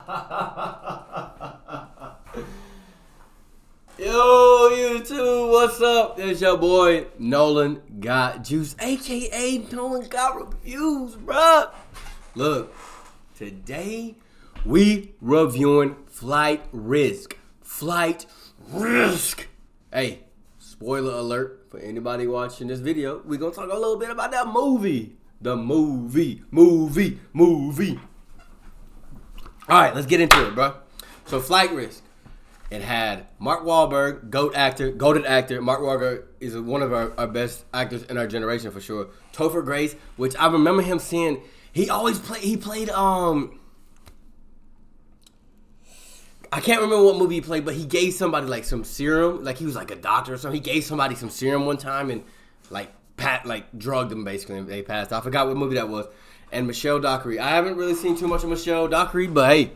Yo, YouTube, what's up? It's your boy, Nolan Got Juice, a.k.a. Nolan Got Reviews, bruh. Look, today we reviewing Flight Risk. Flight Risk. Hey, spoiler alert for anybody watching this video. We're going to talk a little bit about that movie. The movie. All right, let's get into it, bro. So, Flight Risk. It had Mark Wahlberg, goated actor. Mark Wahlberg is one of our best actors in our generation for sure. Topher Grace, which I remember him seeing. He played I can't remember what movie he played, but he gave somebody like some serum, like he was like a doctor or something. He gave somebody some serum one time and like drugged them basically, and they passed. I forgot what movie that was. And Michelle Dockery. I haven't really seen too much of Michelle Dockery, but hey,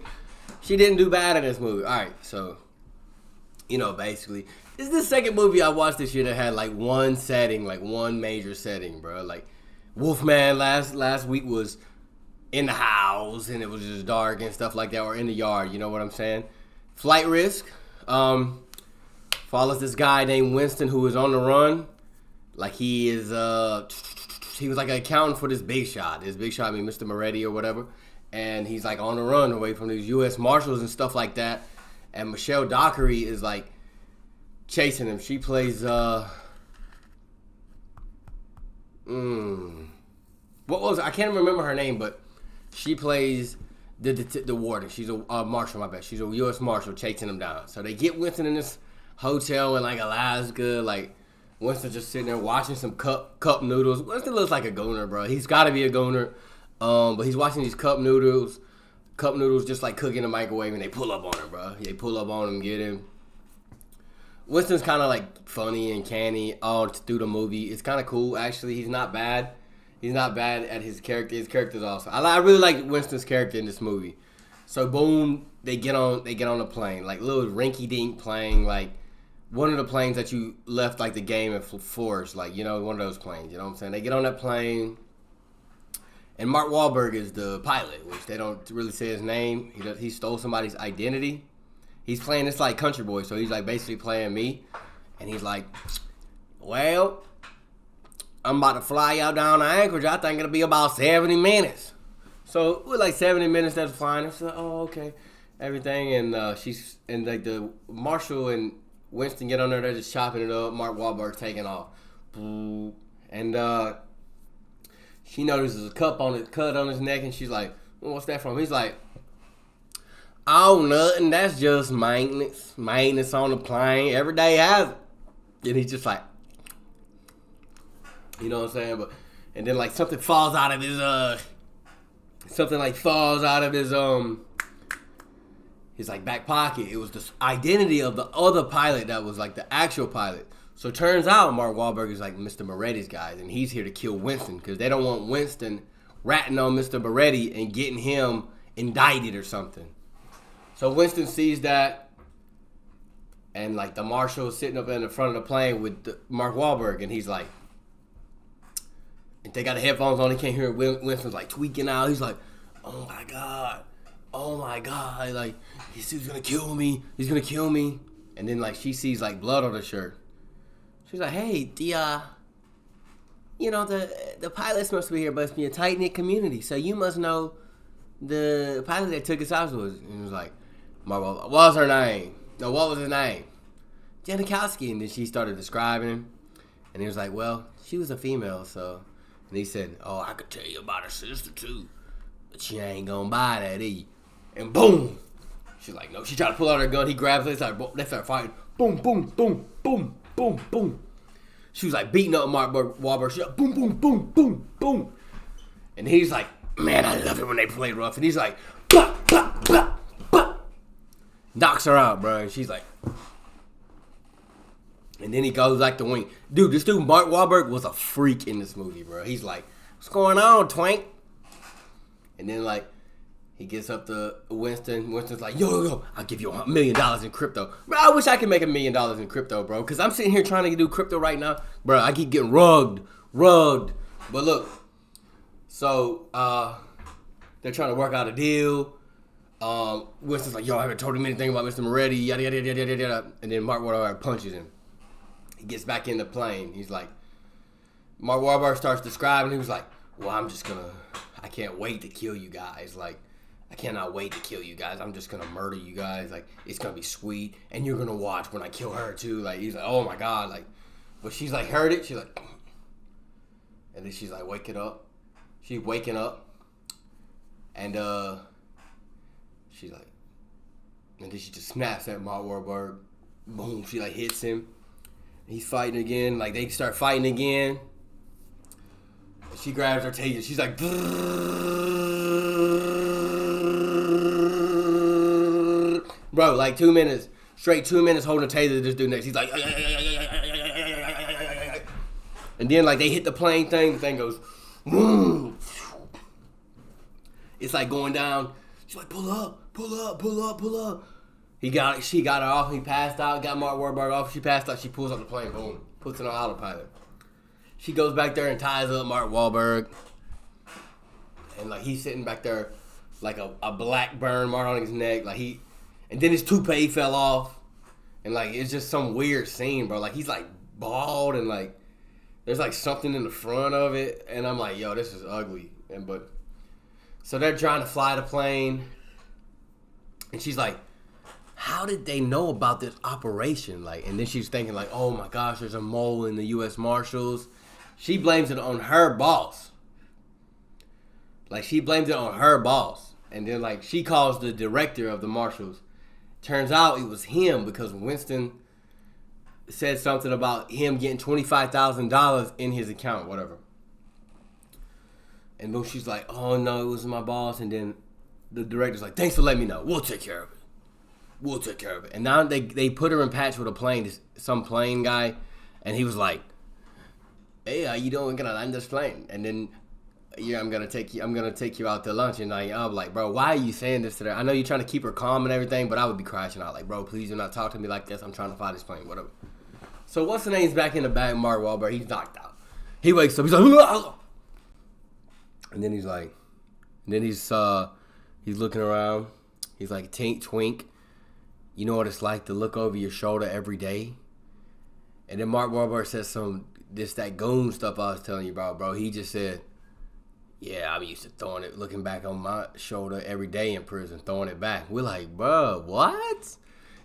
she didn't do bad in this movie. All right, so basically, this is the second movie I watched this year that had like one setting, like one major setting, bro. Like Wolfman last week was in the house and it was just dark and stuff like that, or in the yard. You know what I'm saying? Flight Risk follows this guy named Winston who is on the run. Like he was like an accountant for this big shot. I mean Mr. Moretti or whatever. And he's like on the run away from these U.S. Marshals and stuff like that. And Michelle Dockery is like chasing him. She plays what was it? I can't remember her name, but she plays the warden. She's a marshal, my bad. She's a U.S. Marshal chasing him down. So they get Winston in this hotel in like Alaska. Like Winston's just sitting there watching some cup noodles. Winston looks like a goner, bro. He's got to be a goner. But he's watching these cup noodles just like cooking in the microwave, and they pull up on him, bro. They pull up on him, get him. Winston's kind of like funny and canny all through the movie. It's kind of cool, actually. He's not bad. He's not bad at his character. His character's awesome. I really like Winston's character in this movie. So boom, they get on the plane, like little rinky-dink plane, like one of the planes that you left like the game at Force, like one of those planes. You know what I'm saying? They get on that plane. And Mark Wahlberg is the pilot, which they don't really say his name. He stole somebody's identity. He's playing this like country boy, so he's like basically playing me. And he's like, well, I'm about to fly out down to Anchorage. I think it'll be about 70 minutes. So with like 70 minutes, that's fine. It's like, oh, okay. Everything. And like the Marshal and Winston get on there, they're just chopping it up. Mark Wahlberg taking off. And she notices a cut on his neck, and she's like, well, what's that from? He's like, oh, nothing. That's just maintenance. Maintenance on the plane. Every day has it. And he's just like, you know what I'm saying? And then like something falls out of his like back pocket. It was the identity of the other pilot that was like the actual pilot. So it turns out Mark Wahlberg is like Mr. Moretti's guy, and he's here to kill Winston because they don't want Winston ratting on Mr. Moretti and getting him indicted or something. So Winston sees that, and like the marshal is sitting up in the front of the plane with Mark Wahlberg, and he's like, and they got the headphones on, he can't hear it. Winston's like tweaking out. He's like, oh my God, like he's gonna kill me. And then like she sees like blood on her shirt. She's like, hey, the pilots must be here, but it's be a tight-knit community, so you must know the pilot that took us out was. And he was like, what was her name? No, what was his name? Janikowski. And then she started describing him, and he was like, well, she was a female, so. And he said, oh, I could tell you about her sister, too, but she ain't gonna buy that, either. And boom! She's like, no, she tried to pull out her gun, he grabs it, they start fighting. Boom, boom, boom, boom. Boom, boom. She was like beating up Mark Wahlberg. She's like, boom, boom, boom, boom, boom. And he's like, man, I love it when they play rough. And he's like, bah, bah, bah, bah. Knocks her out, bro. And she's like, and then he goes like the wing. Dude, this dude, Mark Wahlberg, was a freak in this movie, bro. He's like, what's going on, Twank? And then like, he gets up to Winston. Winston's like, yo, I'll give you $1 million in crypto. Bro, I wish I could make $1 million in crypto, bro. Because I'm sitting here trying to do crypto right now. Bro, I keep getting rugged. But look, so they're trying to work out a deal. Winston's like, yo, I haven't told him anything about Mr. Moretti, yada, yada, yada, yada, yada. And then Mark Wahlberg punches him. He gets back in the plane. He's like, Mark Wahlberg starts describing. He was like, well, I can't wait to kill you guys. Like, I cannot wait to kill you guys. I'm just going to murder you guys. Like, it's going to be sweet. And you're going to watch when I kill her, too. Like, he's like, oh, my God. Like, but she's like, heard it. She's like, and then she's like, waking up. She's waking up. And, she's like, and then she just snaps at Mark Wahlberg. Boom, she like hits him. He's fighting again. Like they start fighting again. And she grabs her taser. She's like, bro, like 2 minutes, straight 2 minutes holding a taser to this dude next. He's like, and then like they hit the plane thing. The thing goes, it's like going down. She's like, pull up, pull up, pull up, pull up. She got her off. He passed out. Got Mark Wahlberg off. She passed out. She pulls up the plane. Boom. Puts it on autopilot. She goes back there and ties up Mark Wahlberg. And like he's sitting back there like a black burn mark on his neck. Like and then his toupee fell off. And like it's just some weird scene, bro. Like he's like bald and like there's like something in the front of it. And I'm like, yo, this is ugly. So they're trying to fly the plane. And she's like, how did they know about this operation? Like, and then she's thinking like, oh my gosh, there's a mole in the U.S. Marshals. She blames it on her boss. Like, she blames it on her boss. And then like, she calls the director of the Marshals. Turns out it was him because Winston said something about him getting $25,000 in his account, whatever. And then she's like, oh no, it was my boss. And then the director's like, thanks for letting me know. We'll take care of it. We'll take care of it. And now they put her in patch with a plane, some plane guy. And he was like, hey, how you doing? We're gonna land this plane. And then, yeah, I'm gonna take you out to lunch. And I'm like, bro, why are you saying this to her? I know you're trying to keep her calm and everything, but I would be crashing out. Like, bro, please do not talk to me like this. I'm trying to fly this plane, whatever. So what's the name's back in the bag, Mark Wahlberg. He's knocked out. He wakes up. He's like, and then he's like, he's looking around. He's like, Twink, you know what it's like to look over your shoulder every day? And then Mark Wahlberg says that goon stuff I was telling you about, bro. He just said, yeah, I'm used to looking back on my shoulder every day in prison, throwing it back. We're like, bro, what?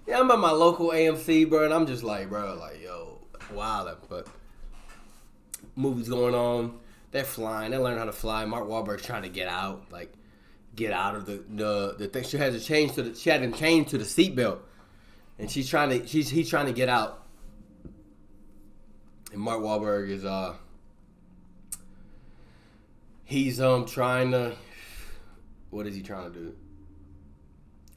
Yeah, I'm at my local AMC, bro, and I'm just like, bro, like, yo, wild. But movies going on. They're flying. They learn how to fly. Mark Wahlberg's trying to get out of the thing. She had him chained to the seatbelt, and he's trying to get out. And Mark Wahlberg is he's trying to, what is he trying to do?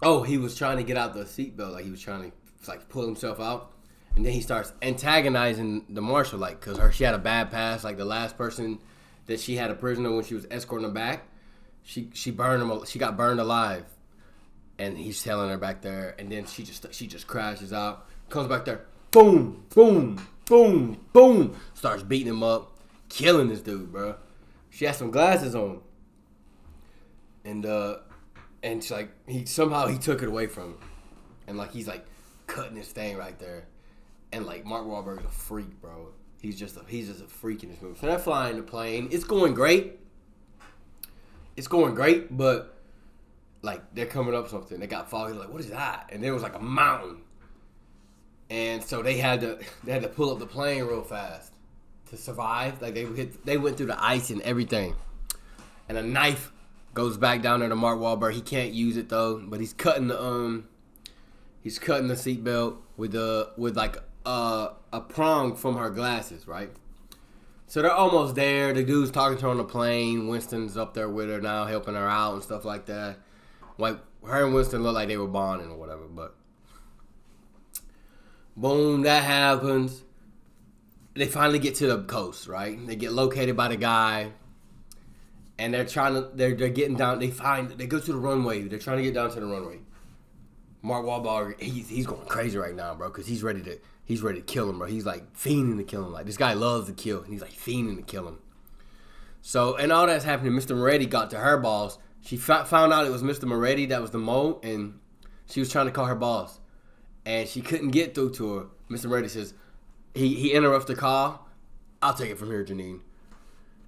Oh, he was trying to get out the seatbelt, like he was trying to like pull himself out, and then he starts antagonizing the marshal, like because she had a bad past, like the last person that she had a prisoner when she was escorting him back. She burned him. She got burned alive, and he's telling her back there. And then she just crashes out. Comes back there, boom, boom, boom, boom. Starts beating him up, killing this dude, bro. She has some glasses on, and it's like he took it away from him, and like he's like cutting his thing right there, and like Mark Wahlberg is a freak, bro. He's just a freak in this movie. So they're flying the plane. It's going great. But like they're coming up something. They got fog. Like, what is that? And there was like a mountain. And so they had to pull up the plane real fast to survive. Like they went through the ice and everything. And a knife goes back down there to Mark Wahlberg. He can't use it though, but he's cutting the seatbelt with like a prong from her glasses, right? So they're almost there. The dude's talking to her on the plane. Winston's up there with her now, helping her out and stuff like that. Like, her and Winston look like they were bonding or whatever, but boom, that happens. They finally get to the coast, right? They get located by the guy, and they're getting down. They go to the runway. They're trying to get down to the runway. Mark Wahlberg, he's going crazy right now, bro, because he's ready to kill him, bro. He's like fiending to kill him. Like, this guy loves to kill, and he's like fiending to kill him. So, and all that's happening, Mr. Moretti got to her boss, She found out it was Mr. Moretti that was the mole, and she was trying to call her boss, and she couldn't get through to her. Mr. Moretti says, he interrupts the call. I'll take it from here, Janine.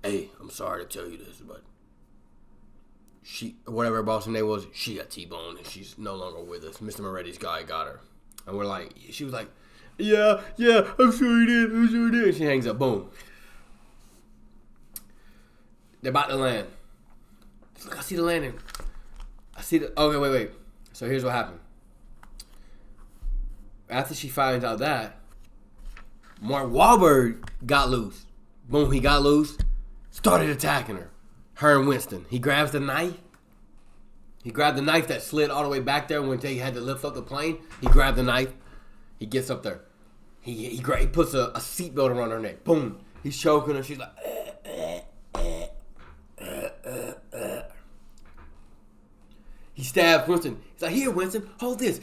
Hey, I'm sorry to tell you this, but she, whatever her boss's name was, she got T-boned, and she's no longer with us. Mr. Moretti's guy got her. And we're like, she was like, yeah, I'm sure he did. And she hangs up, boom. They're about to land. She's like, I see the landing. Okay, wait. So here's what happened. After she finds out that, Mark Wahlberg got loose. Boom, he got loose. Started attacking her. Her and Winston. He grabs the knife. He grabbed the knife that slid all the way back there when they had to lift up the plane. He grabbed the knife. He gets up there. He puts a seatbelt around her neck. Boom. He's choking her. She's like, He stabs Winston. He's like, here, Winston, hold this.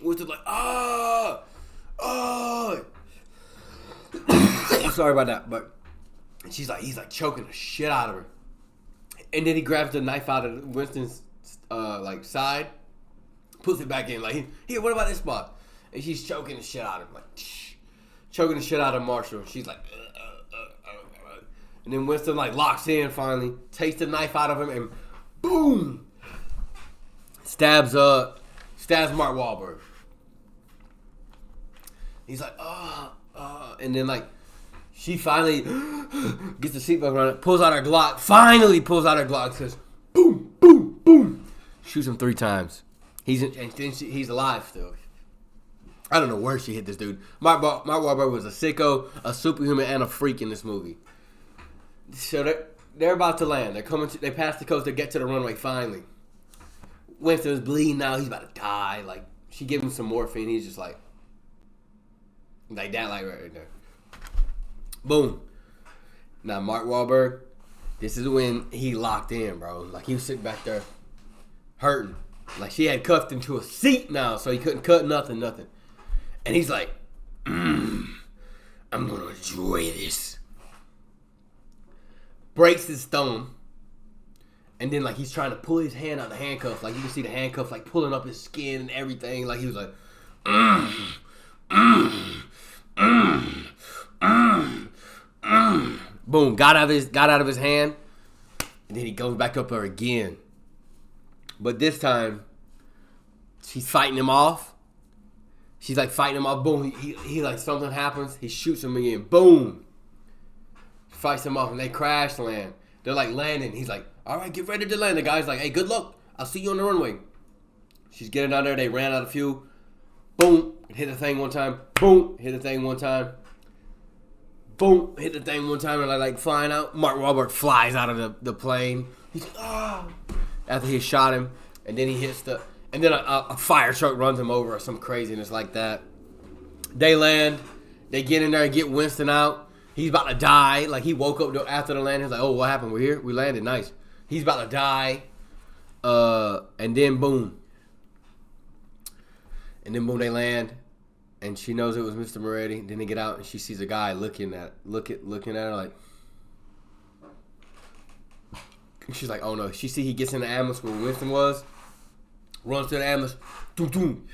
Winston's like, I'm sorry about that, but he's like choking the shit out of her. And then he grabs the knife out of Winston's side, puts it back in, like, here, what about this spot? And she's choking the shit out of him, like, choking the shit out of Marshall. She's like, and then Winston like locks in finally, takes the knife out of him, and boom, stabs Mark Wahlberg. He's like, and then like she finally gets the seatbelt around it, pulls out her Glock, says, boom, boom, boom, shoots him 3 times. He's alive still. I don't know where she hit this dude. Mark Wahlberg was a sicko, a superhuman, and a freak in this movie. So they're about to land. They pass the coast. They get to the runway finally. Winston's bleeding now. He's about to die. Like, she gives him some morphine. He's just like that, like right there. Boom. Now Mark Wahlberg, this is when he locked in, bro. Like, he was sitting back there hurting. Like, she had cuffed him to a seat now, so he couldn't cut nothing. And he's like, I'm gonna enjoy this. Breaks his thumb. And then, like, he's trying to pull his hand out of the handcuff. Like, you can see the handcuff, like, pulling up his skin and everything. Like, he was like, boom, got out of his hand. And then he goes back up her again. But this time, she's fighting him off. She's, like, fighting him off. Boom, he like, something happens. He shoots him again. Boom. Fights him off, and they crash land. They're, like, landing. He's like, all right, get ready to land. The guy's like, hey, good luck. I'll see you on the runway. She's getting out there. They ran out of fuel. Boom. Hit the thing one time. Boom. Hit the thing one time. Boom. Hit the thing one time, and they're, like, flying out. Mark Wahlberg flies out of the plane. He's like, ah. After he shot him, and then he hits and then a fire truck runs him over or some craziness like that. They land. They get in there and get Winston out. He's about to die. Like, he woke up after the landing. He's like, oh, what happened? We're here? We landed. Nice. He's about to die. And then, boom. They land. And she knows it was Mr. Moretti. Then they get out, and she sees a guy looking at her like. She's like, oh, no. She see he gets in the ambulance where Winston was. Runs to the ambulance. Doom, doom.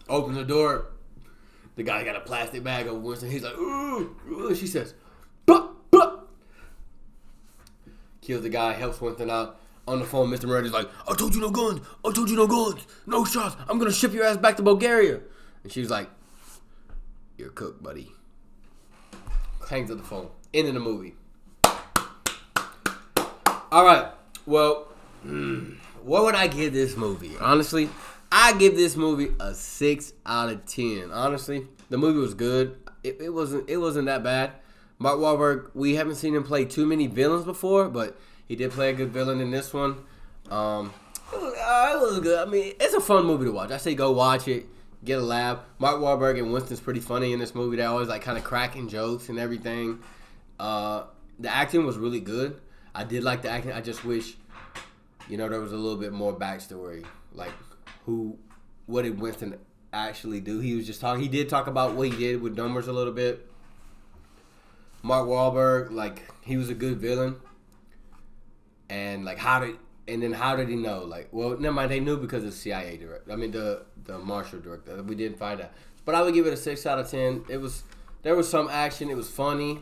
Opens the door. The guy got a plastic bag of Winston. He's like, ooh. She says, bah, bah. Kills the guy, helps Winston out. On the phone, Mr. Moretti's like, I told you no guns. No shots. I'm going to ship your ass back to Bulgaria. And she was like, you're cooked, buddy. Hangs up the phone. End of the movie. All right. Well, what would I give this movie? Honestly, I give this movie a 6 out of 10. Honestly, the movie was good. It wasn't that bad. Mark Wahlberg, we haven't seen him play too many villains before, but he did play a good villain in this one. It was good. I mean, it's a fun movie to watch. I say go watch it, get a laugh. Mark Wahlberg and Winston's pretty funny in this movie. They're always like kind of cracking jokes and everything. The acting was really good. I did like the acting. I just wish, there was a little bit more backstory. Like, what did Winston actually do? He was just talking. He did talk about what he did with numbers a little bit. Mark Wahlberg, like, he was a good villain. And, like, how did And then how did he know? Like, well, never mind. They knew because of the CIA director. I mean, the Marshal director. We didn't find out. But I would give it a 6 out of 10. There was some action. It was funny.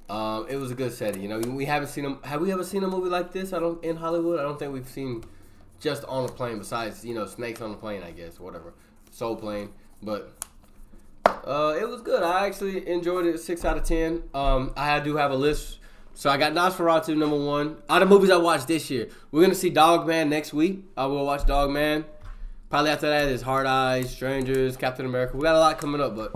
It was a good setting. You know, we haven't seen them. Have we ever seen a movie like this? In Hollywood. I don't think we've seen just on a plane. Besides, snakes on a plane. I guess whatever, Soul Plane. But it was good. I actually enjoyed it. 6 out of 10. I do have a list. So I got Nosferatu #1. Out of movies I watched this year, we're gonna see Dogman next week. I will watch Dogman. Probably after that is Hard Eyes, Strangers, Captain America. We got a lot coming up, but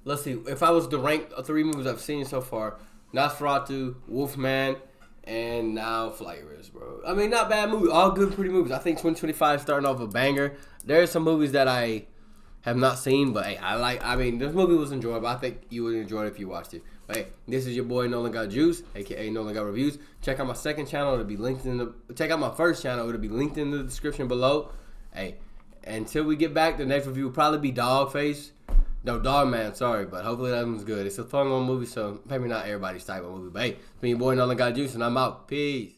let's see. If I was to rank 3 movies I've seen so far, Nosferatu, Wolfman, and now Flight Risk, bro. I mean, not bad movies. All good, pretty movies. I think 2025 is starting off a banger. There are some movies that I have not seen, but hey, this movie was enjoyable. I think you would enjoy it if you watched it. But hey, this is your boy Nolan Got Juice, aka Nolan Got Reviews. Check out my second channel. It'll be linked check out my first channel. It'll be linked in the description below. Hey, until we get back, the next review will probably be Dogman, sorry, but hopefully that one's good. It's a fun little movie, so maybe not everybody's type of movie. But hey, it's been your boy Nolan Got Juice, and I'm out. Peace.